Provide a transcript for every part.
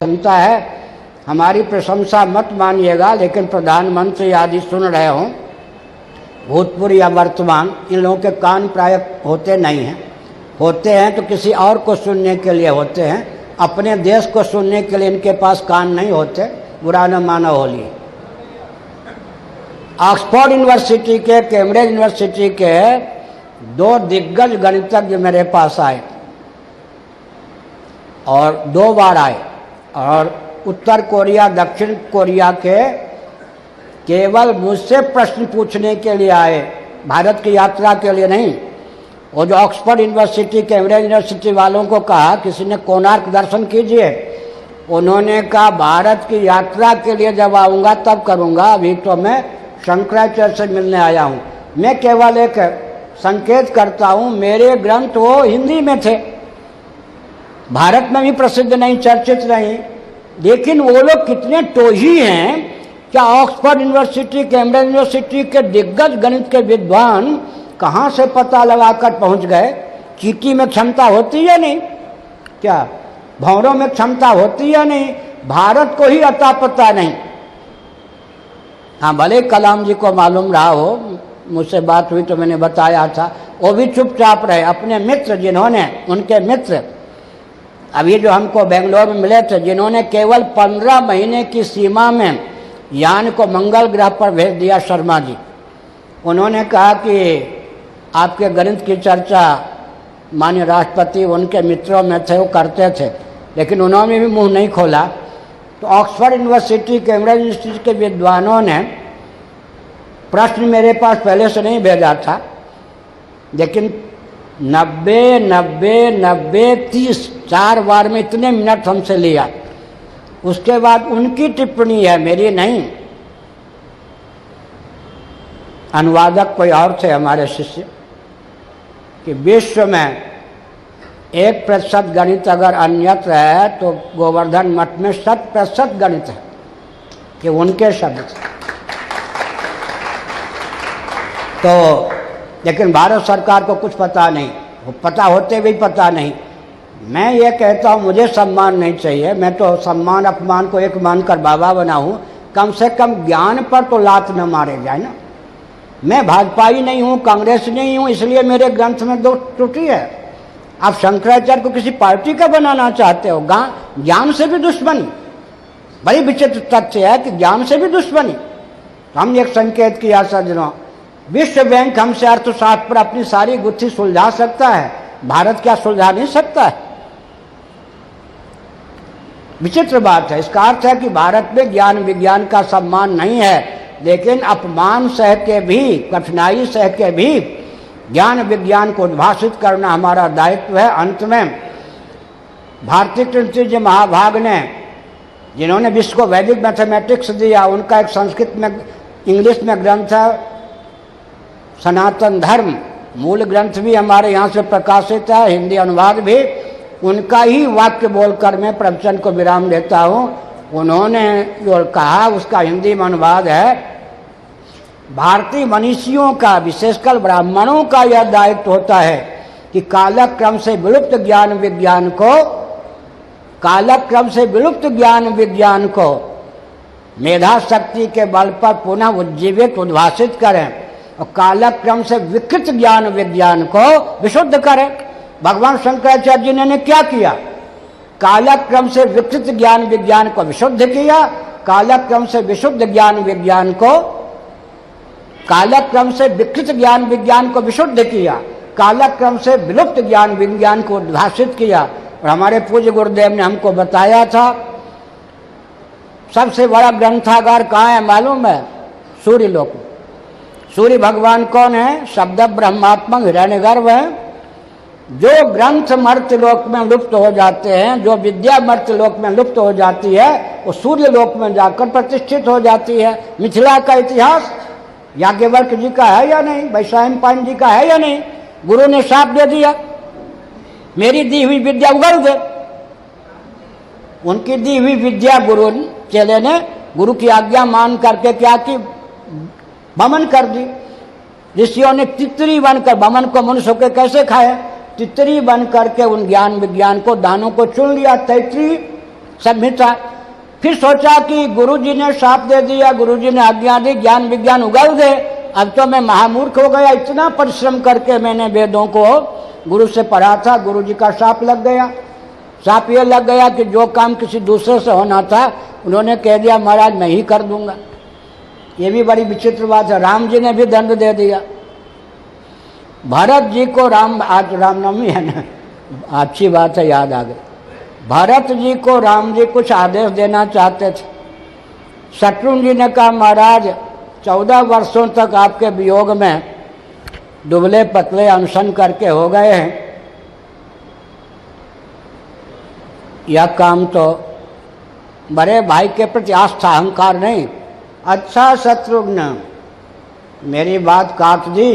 सुनता है, हमारी प्रशंसा मत मानिएगा, लेकिन प्रधानमंत्री आदि सुन रहे हों, भूतपूर्व या वर्तमान, इन लोगों के कान प्राय होते नहीं हैं। होते हैं तो किसी और को सुनने के लिए होते हैं, अपने देश को सुनने के लिए इनके पास कान नहीं होते। बुरा न मानो होली। ऑक्सफोर्ड यूनिवर्सिटी के, कैम्ब्रिज यूनिवर्सिटी के 2 दिग्गज गणितज्ञ मेरे पास आए और 2 बार आए, और उत्तर कोरिया दक्षिण कोरिया के केवल मुझसे प्रश्न पूछने के लिए आए, भारत की यात्रा के लिए नहीं। वो जो ऑक्सफोर्ड यूनिवर्सिटी, कैम्ब्रिज यूनिवर्सिटी वालों को कहा किसी ने कोणार्क दर्शन कीजिए, उन्होंने कहा भारत की यात्रा के लिए जब आऊँगा तब करूँगा, अभी तो मैं शंकराचार्य से मिलने आया हूँ। मैं केवल एक संकेत करता हूँ, मेरे ग्रंथ वो हिंदी में थे, भारत में भी प्रसिद्ध नहीं, चर्चित नहीं, लेकिन वो लोग कितने टोही हैं। क्या ऑक्सफोर्ड यूनिवर्सिटी, कैम्ब्रिज यूनिवर्सिटी के दिग्गज गणित के विद्वान कहाँ से पता लगाकर पहुँच गए? चीटी में क्षमता होती है नहीं क्या? भंवरों में क्षमता होती है नहीं? भारत को ही अता पता नहीं। हाँ, भले कलाम जी को मालूम रहा हो, मुझसे बात हुई तो मैंने बताया था, वो भी चुपचाप रहे। अपने मित्र जिन्होंने, उनके मित्र अभी जो हमको बेंगलोर में मिले थे, जिन्होंने केवल 15 महीने की सीमा में यान को मंगल ग्रह पर भेज दिया, शर्मा जी, उन्होंने कहा कि आपके गणित की चर्चा माननीय राष्ट्रपति उनके मित्रों में थे, वो करते थे, लेकिन उन्होंने भी मुंह नहीं खोला। तो ऑक्सफोर्ड यूनिवर्सिटी, कैम्ब्रिज यूनिवर्सिटी के विद्वानों ने प्रश्न मेरे पास पहले से नहीं भेजा था, लेकिन 90, 30 4 बार में इतने मिनट हमसे लिया। उसके बाद उनकी टिप्पणी है, मेरी नहीं। अनुवादक कोई और थे हमारे शिष्य, कि विश्व में 1% गणित अगर अन्यत्र है तो गोवर्धन मठ में 100% गणित है। कि उनके शब्द थे। तो लेकिन भारत सरकार को कुछ पता नहीं, वो पता होते भी पता नहीं। मैं ये कहता हूँ, मुझे सम्मान नहीं चाहिए, मैं तो सम्मान अपमान को एक मानकर बाबा बना हूँ, कम से कम ज्ञान पर तो लात न मारे जाए ना। मैं भाजपाई नहीं हूँ, कांग्रेस नहीं हूँ, इसलिए मेरे ग्रंथ में 2 त्रुटि है। आप शंकराचार्य को किसी पार्टी का बनाना चाहते हो, ज्ञान से भी दुश्मनी। बड़ी विचित्र तथ्य है कि ज्ञान से भी दुश्मनी। तो हमने एक संकेत किया सज्जनों, विश्व बैंक हमसे अर्थशास्त्र पर अपनी सारी गुत्थी सुलझा सकता है, भारत क्या सुलझा नहीं सकता है? विचित्र बात है। इसका अर्थ है कि भारत में ज्ञान विज्ञान का सम्मान नहीं है, लेकिन अपमान सह के भी, कठिनाई सह के भी ज्ञान विज्ञान को उद्भाषित करना हमारा दायित्व है। अंत में भारतीय कृष्ण जी महाभाग ने, जिन्होंने विश्व को वैदिक मैथमेटिक्स दिया, उनका एक संस्कृत में, इंग्लिश में ग्रंथ है सनातन धर्म, मूल ग्रंथ भी हमारे यहाँ से प्रकाशित है, हिंदी अनुवाद भी। उनका ही वाक्य बोलकर मैं प्रवचन को विराम देता हूँ। उन्होंने जो कहा उसका हिंदी में अनुवाद है, भारतीय मनीषियों का, विशेषकर ब्राह्मणों का यह दायित्व होता है कि कालक्रम से विलुप्त ज्ञान विज्ञान को, कालक्रम से विलुप्त ज्ञान विज्ञान को मेधा शक्ति के बल पर पुनः उज्जीवित, उद्भाषित करें, और कालक्रम से विकृत ज्ञान विज्ञान को विशुद्ध करें। भगवान शंकराचार्य जी ने क्या किया? कालक्रम से विकृत ज्ञान विज्ञान को विशुद्ध किया, कालक्रम से विशुद्ध ज्ञान विज्ञान को, कालक्रम से विकृत ज्ञान विज्ञान को विशुद्ध किया, कालक्रम से विलुप्त ज्ञान विज्ञान को उद्भाषित किया। और हमारे पूज्य गुरुदेव ने हमको बताया था, सबसे बड़ा ग्रंथागार कहाँ है मालूम है? सूर्य लोक। सूर्य भगवान कौन है? शब्द ब्रह्मात्मक हिरण्यगर्भ है। जो ग्रंथ मर्त्यलोक में लुप्त हो जाते हैं, जो विद्या मर्त्यलोक में लुप्त हो जाती है, वो सूर्य लोक में जाकर प्रतिष्ठित हो जाती है। मिथिला का इतिहास याज्ञवल्क्य जी का है या नहीं? वैशंपायन जी का है या नहीं? गुरु ने साफ दे दिया, मेरी दी हुई विद्या उगल दे। उनकी दी हुई विद्या गुरु चेले ने गुरु की आज्ञा मान करके क्या की? बमन कर दी। ऋषियों ने तितरी बनकर, बमन को मनुष्य के कैसे खाए? तितरी बन करके उन ज्ञान विज्ञान को, दानों को चुन लिया। तैतरी संहिता। फिर सोचा कि गुरुजी ने शाप दे दिया, गुरुजी ने आज्ञा दी, ज्ञान विज्ञान उगल दे, अब तो मैं महामूर्ख हो गया। इतना परिश्रम करके मैंने वेदों को गुरु से पढ़ा था, गुरुजी का शाप लग गया। शाप ये लग गया कि जो काम किसी दूसरे से होना था उन्होंने कह दिया महाराज मैं ही कर दूंगा। ये भी बड़ी विचित्र बात है। राम जी ने भी दंड दे दिया। भरत जी को आज रामनवमी है ना, अच्छी बात है, याद आ गई। भरत जी को राम जी कुछ आदेश देना चाहते थे। शत्रुघ्न जी ने कहा महाराज 14 वर्षों तक आपके वियोग में दुबले पतले अनशन करके हो गए हैं, यह काम तो बड़े भाई के प्रति आस्था अहंकार नहीं। अच्छा शत्रुघ्न मेरी बात काट दी,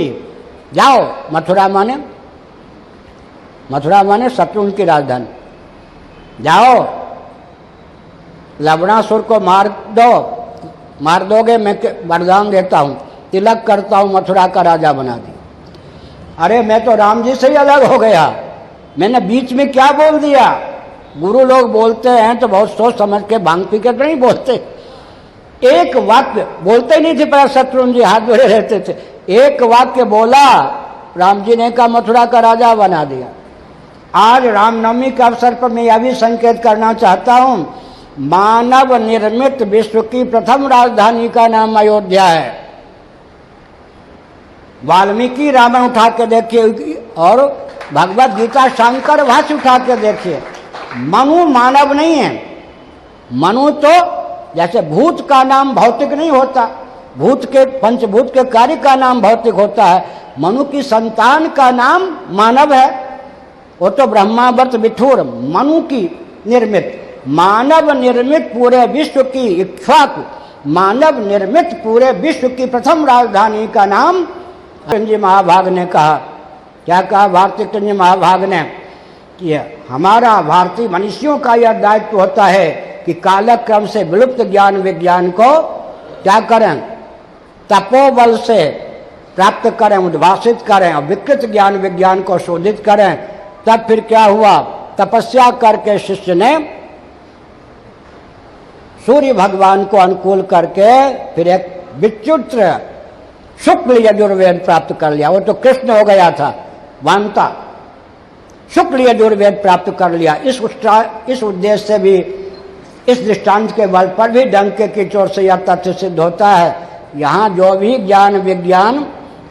जाओ मथुरा माने शत्रुघ्न की राजधानी, जाओ लवणासुर को मार दोगे मैं वरदान देता हूँ, तिलक करता हूँ, मथुरा का राजा बना दिया। अरे मैं तो राम जी से ही अलग हो गया, मैंने बीच में क्या बोल दिया। गुरु लोग बोलते हैं तो बहुत सोच समझ के भांग पी के तो नहीं बोलते। एक वाक्य बोलते नहीं थे, पर शत्रुघ्न जी हाथ जोड़े रहते थे। एक वाक्य बोला, राम जी ने कहा मथुरा का राजा बना दिया। आज रामनवमी के अवसर पर मैं यह भी संकेत करना चाहता हूं, मानव निर्मित विश्व की प्रथम राजधानी का नाम अयोध्या है। वाल्मीकि रामायण उठा के देखिए और भगवत गीता शंकर भाष्य उठा के देखिए। मनु मानव नहीं है। मनु तो जैसे भूत का नाम भौतिक नहीं होता, भूत के पंचभूत के कार्य का नाम भौतिक होता है, मनु की संतान का नाम मानव है। वो तो ब्रह्मावर्त विठुर मनु की निर्मित, मानव निर्मित पूरे विश्व की इक्ष्वाकु, मानव निर्मित पूरे विश्व की प्रथम राजधानी का नाम जी महाभाग ने कहा। क्या कहा भारतीय कृष्ण महाभाग ने कि हमारा भारतीय मनुष्यों का यह दायित्व होता है कि कालक्रम से विलुप्त ज्ञान विज्ञान को क्या करें, तपोबल से प्राप्त करें, उद्भाषित करें और विकृत ज्ञान विज्ञान को शोधित करें। तब फिर क्या हुआ, तपस्या करके शिष्य ने सूर्य भगवान को अनुकूल करके फिर एक विचित्र शुक्ल यजुर्वेद प्राप्त कर लिया। वो तो कृष्ण हो गया था वांता, शुक्ल यजुर्वेद प्राप्त कर लिया। इस उद्देश्य से भी, इस दृष्टांत के बल पर भी डंके की चोट से यह तथ्य सिद्ध होता है, यहाँ जो भी ज्ञान विज्ञान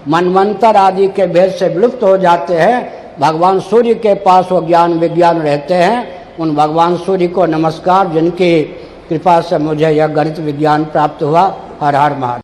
मनवंतर आदि के भेद से विलुप्त हो जाते हैं, भगवान सूर्य के पास वो ज्ञान विज्ञान रहते हैं। उन भगवान सूर्य को नमस्कार, जिनकी कृपा से मुझे यह गणित विज्ञान प्राप्त हुआ। हर हर महादेव।